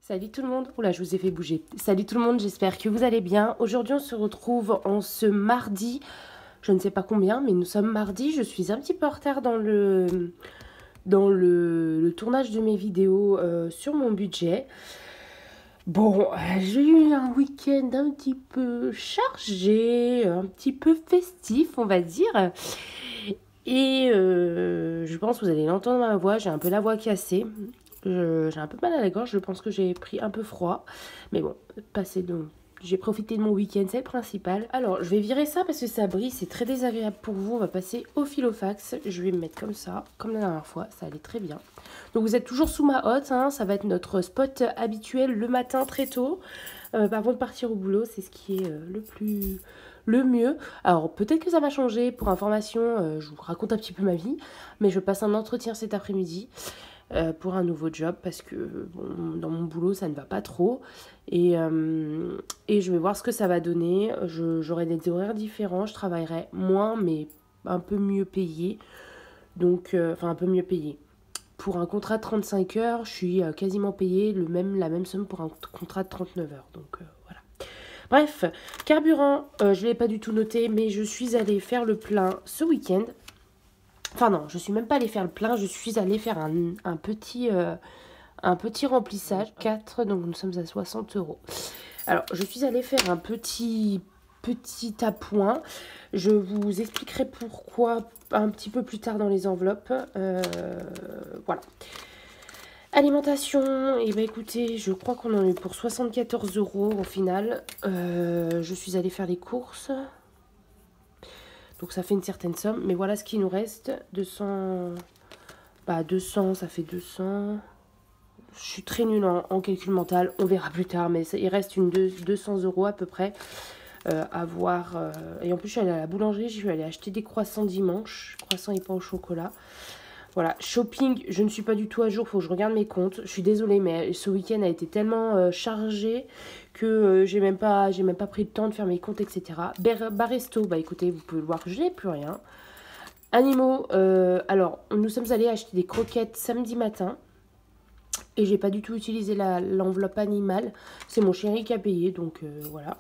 Salut tout le monde, oula je vous ai fait bouger. Salut tout le monde, j'espère que vous allez bien. Aujourd'hui on se retrouve en ce mardi, je ne sais pas combien, mais nous sommes mardi. Je suis un petit peu en retard dans le tournage de mes vidéos sur mon budget. Bon, j'ai eu un week-end un petit peu chargé, un petit peu festif on va dire. Et je pense que vous allez l'entendre dans ma voix, j'ai un peu la voix cassée. J'ai un peu mal à la gorge, je pense que j'ai pris un peu froid. Mais bon, j'ai profité de mon week-end, c'est le principal. Alors, je vais virer ça parce que ça brille, c'est très désagréable pour vous. On va passer au filofax. Je vais me mettre comme ça, comme la dernière fois, ça allait très bien. Donc vous êtes toujours sous ma hotte, hein, ça va être notre spot habituel le matin très tôt. Avant de partir au boulot, c'est ce qui est le mieux. Alors peut-être que ça va changer, pour information, je vous raconte un petit peu ma vie. Mais je passe un entretien cet après-midi. Pour un nouveau job parce que bon, dans mon boulot ça ne va pas trop et je vais voir ce que ça va donner. J'aurai des horaires différents, je travaillerai moins mais un peu mieux payé, donc enfin un peu mieux payé. Pour un contrat de 35 heures, je suis quasiment payée la même somme pour un contrat de 39 heures, donc voilà. Bref, carburant, je ne l'ai pas du tout noté, mais je suis allée faire le plein ce week-end. Enfin non, je suis même pas allée faire le plein, je suis allée faire un petit remplissage. 4, donc nous sommes à 60 euros. Alors, je suis allée faire un petit appoint. Je vous expliquerai pourquoi un petit peu plus tard dans les enveloppes. Voilà. Alimentation, et bah écoutez, je crois qu'on en a eu pour 74 euros au final. Je suis allée faire les courses. Donc ça fait une certaine somme. Mais voilà ce qui nous reste. 200... Bah 200, ça fait 200. Je suis très nulle en calcul mental. On verra plus tard. Mais il reste 200 euros à peu près. À voir. Et en plus, je suis allée à la boulangerie. Je suis allée acheter des croissants dimanche. Croissants et pain au chocolat. Voilà. Shopping, je ne suis pas du tout à jour. Il faut que je regarde mes comptes. Je suis désolée, mais ce week-end a été tellement chargé que j'ai même pas pris le temps de faire mes comptes, etc. Baresto, bah écoutez, vous pouvez le voir que je n'ai plus rien. Animaux, alors nous sommes allés acheter des croquettes samedi matin. Et j'ai pas du tout utilisé l'enveloppe animale. C'est mon chéri qui a payé, donc voilà.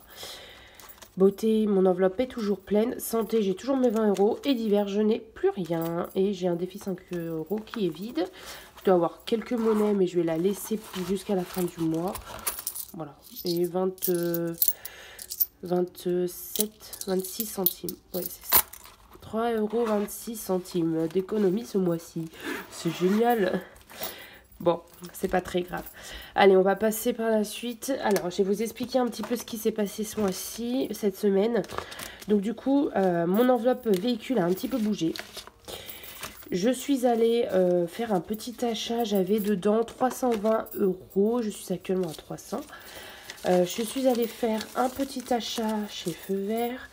Beauté, mon enveloppe est toujours pleine. Santé, j'ai toujours mes 20 euros. Et divers, je n'ai plus rien. Et j'ai un défi 5 euros qui est vide. Je dois avoir quelques monnaies, mais je vais la laisser jusqu'à la fin du mois. Voilà. Et 26 centimes. Ouais, c'est ça. 3,26 € d'économie ce mois-ci. C'est génial. Bon, c'est pas très grave. Allez, on va passer par la suite. Alors, je vais vous expliquer un petit peu ce qui s'est passé ce mois-ci, cette semaine. Donc, du coup, mon enveloppe véhicule a un petit peu bougé. Je suis allée faire un petit achat. J'avais dedans 320 euros. Je suis actuellement à 300. Je suis allée faire un petit achat chez Feu Vert.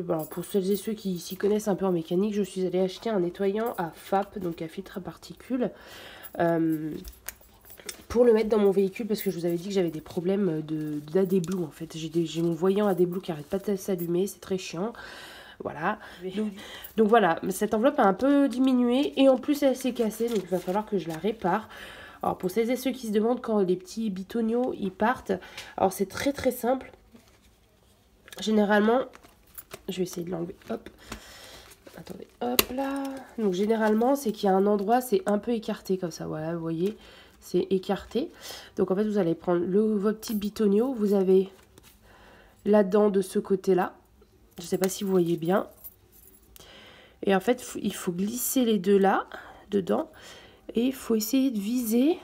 Alors, pour celles et ceux qui s'y connaissent un peu en mécanique, je suis allée acheter un nettoyant à FAP, donc à filtre à particules. Pour le mettre dans mon véhicule parce que je vous avais dit que j'avais des problèmes d'AdBlue en fait. J'ai mon voyant AdBlue qui arrête pas de s'allumer, c'est très chiant. Voilà. Donc voilà, cette enveloppe a un peu diminué et en plus elle s'est cassée, donc il va falloir que je la répare. Alors pour celles et ceux qui se demandent quand les petits bitoniaux ils partent, alors c'est très très simple. Généralement, je vais essayer de l'enlever, hop. Attendez, hop là. Donc généralement, c'est qu'il y a un endroit, c'est un peu écarté comme ça. Voilà, vous voyez, c'est écarté. Donc en fait, vous allez prendre votre petit bitonio. Vous avez là-dedans de ce côté-là. Je ne sais pas si vous voyez bien. Et en fait, il faut glisser les deux là, dedans. Et il faut essayer de viser.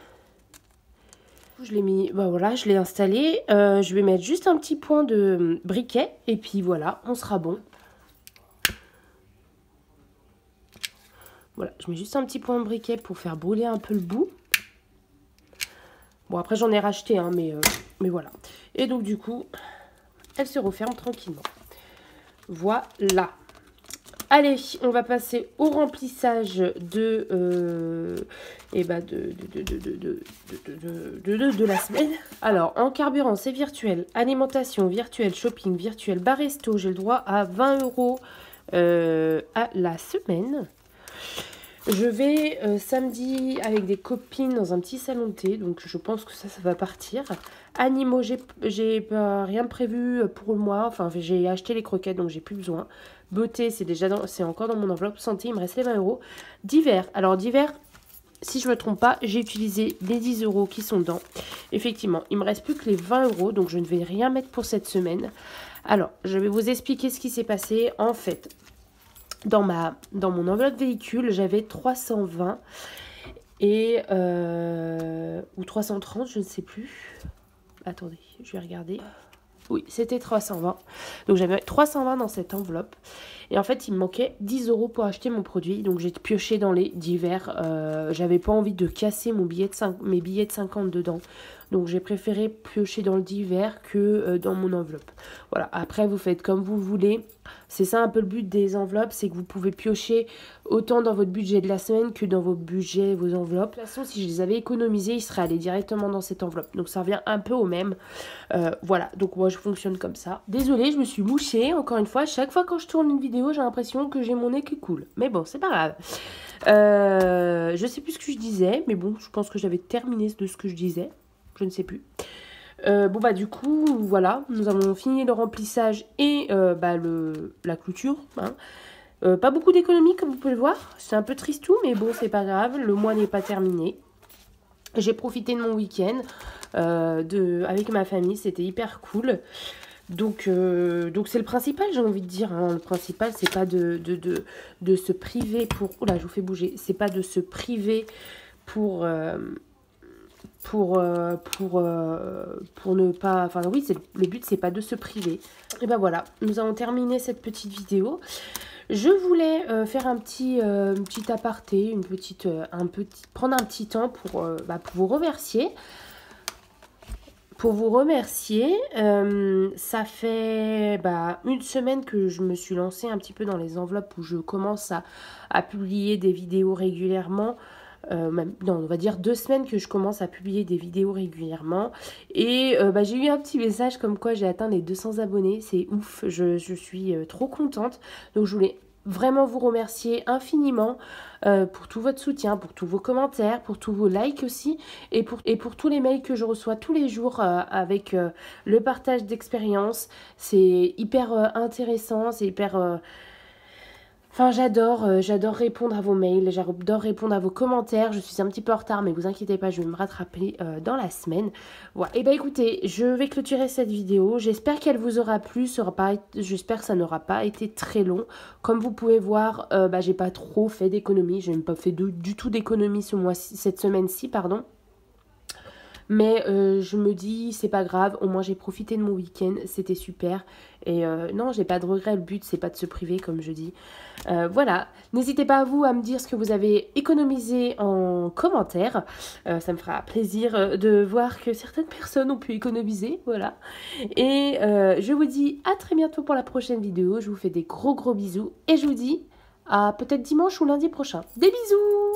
Je l'ai mis, bah voilà, je l'ai installé. Je vais mettre juste un petit point de briquet. Et puis voilà, on sera bon. Voilà, je mets juste un petit point de briquet pour faire brûler un peu le bout. Bon, après, j'en ai racheté, hein, mais voilà. Et donc, du coup, elle se referme tranquillement. Voilà. Allez, on va passer au remplissage de la semaine. Alors, en carburant, c'est virtuel. Alimentation, virtuel. Shopping, virtuel. Baresto, j'ai le droit à 20 € à la semaine. Je vais samedi avec des copines dans un petit salon de thé, donc je pense que ça va partir. Animaux, j'ai pas rien prévu pour moi, enfin j'ai acheté les croquettes donc j'ai plus besoin. Beauté, c'est encore dans mon enveloppe. Santé, il me reste les 20 euros. Divers, alors divers, si je me trompe pas, j'ai utilisé les 10 euros qui sont dedans. Effectivement, il me reste plus que les 20 euros, donc je ne vais rien mettre pour cette semaine. Alors, je vais vous expliquer ce qui s'est passé. En fait, dans mon enveloppe véhicule, j'avais 320 ou 330, je ne sais plus. Attendez, je vais regarder. Oui, c'était 320. Donc j'avais 320 dans cette enveloppe. Et en fait, il me manquait 10 euros pour acheter mon produit. Donc j'ai pioché dans les divers. J'avais pas envie de casser mes billets de 50 dedans. Donc j'ai préféré piocher dans le divers que dans mon enveloppe. Voilà, après vous faites comme vous voulez. C'est ça un peu le but des enveloppes, c'est que vous pouvez piocher autant dans votre budget de la semaine que dans vos enveloppes. De toute façon, si je les avais économisés, ils seraient allés directement dans cette enveloppe. Donc ça revient un peu au même. Voilà, donc moi je fonctionne comme ça. Désolée, je me suis mouchée. Encore une fois, chaque fois quand je tourne une vidéo, j'ai l'impression que j'ai mon nez qui coule. Mais bon, c'est pas grave. Je sais plus ce que je disais, mais bon, je pense que j'avais terminé de ce que je disais. Je ne sais plus. Bon bah du coup voilà, nous avons fini le remplissage et la clôture, hein. Pas beaucoup d'économies comme vous pouvez le voir, c'est un peu tristou mais bon c'est pas grave, le mois n'est pas terminé. J'ai profité de mon week-end avec ma famille, c'était hyper cool. Donc c'est le principal, j'ai envie de dire, hein. Le principal c'est pas de se priver pour... Oula, je vous fais bouger, c'est pas de se priver pour ne pas... Enfin oui, le but c'est pas de se priver. Et ben voilà, nous avons terminé cette petite vidéo. Je voulais faire un petit aparté, prendre un petit temps pour vous remercier. Ça fait une semaine que je me suis lancée un petit peu dans les enveloppes où je commence à publier des vidéos régulièrement. On va dire 2 semaines que je commence à publier des vidéos régulièrement et j'ai eu un petit message comme quoi j'ai atteint les 200 abonnés, c'est ouf, je suis trop contente, donc je voulais vraiment vous remercier infiniment pour tout votre soutien, pour tous vos commentaires, pour tous vos likes aussi et pour tous les mails que je reçois tous les jours avec le partage d'expérience. C'est hyper intéressant, c'est hyper... Enfin, j'adore répondre à vos mails, j'adore répondre à vos commentaires. Je suis un petit peu en retard, mais vous inquiétez pas, je vais me rattraper dans la semaine. Voilà. Et écoutez, je vais clôturer cette vidéo. J'espère qu'elle vous aura plu. J'espère que ça n'aura pas été très long. Comme vous pouvez voir, j'ai pas trop fait d'économies. Je n'ai pas fait du tout d'économies cette semaine-ci, pardon. Mais je me dis, c'est pas grave, au moins j'ai profité de mon week-end, c'était super. Et non, j'ai pas de regrets, le but c'est pas de se priver comme je dis. Voilà, n'hésitez pas à me dire ce que vous avez économisé en commentaire. Ça me fera plaisir de voir que certaines personnes ont pu économiser, voilà. Et je vous dis à très bientôt pour la prochaine vidéo. Je vous fais des gros bisous et je vous dis à peut-être dimanche ou lundi prochain. Des bisous!